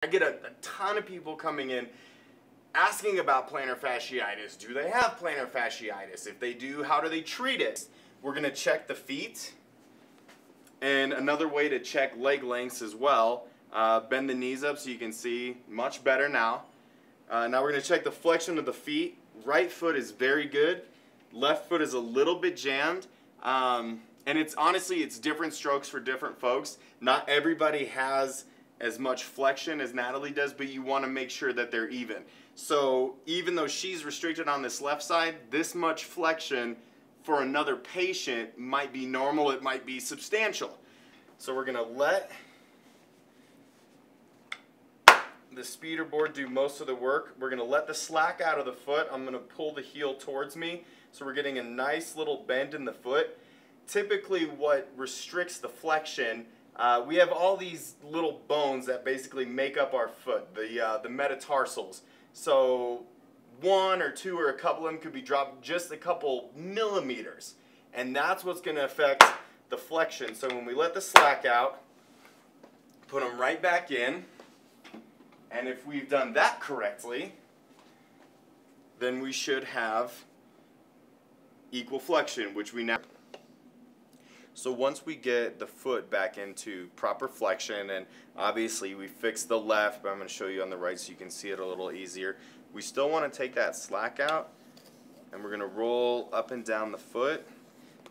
I get a ton of people coming in asking about plantar fasciitis. Do they have plantar fasciitis? If they do, how do they treat it? We're going to check the feet. And another way to check leg lengths as well. Bend the knees up so you can see much better now. Now we're going to check the flexion of the feet. Right foot is very good. Left foot is a little bit jammed. And it's honestly, it's different strokes for different folks. Not everybody has as much flexion as Natalie does, but you want to make sure that they're even. So even though she's restricted on this left side, this much flexion for another patient might be normal, it might be substantial. So we're going to let the speeder board do most of the work. We're going to let the slack out of the foot. I'm going to pull the heel towards me. So we're getting a nice little bend in the foot. Typically what restricts the flexion, we have all these little bones that basically make up our foot, the metatarsals. So one or two or a couple of them could be dropped just a couple millimeters. And that's what's going to affect the flexion. So when we let the slack out, put them right back in. And if we've done that correctly, then we should have equal flexion, which we now. So once we get the foot back into proper flexion, and obviously we fixed the left, but I'm going to show you on the right so you can see it a little easier. We still want to take that slack out, and we're going to roll up and down the foot.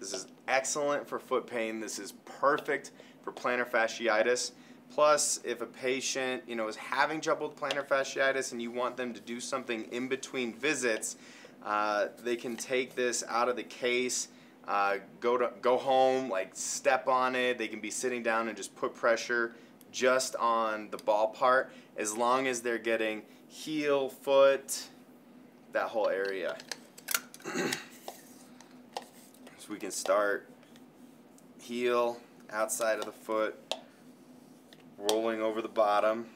This is excellent for foot pain. This is perfect for plantar fasciitis. Plus, if a patient, is having trouble with plantar fasciitis and you want them to do something in between visits, they can take this out of the case, go home, like step on it. They can be sitting down and just put pressure just on the ball part, as long as they're getting heel, foot, that whole area. So we can start heel, outside of the foot, rolling over the bottom.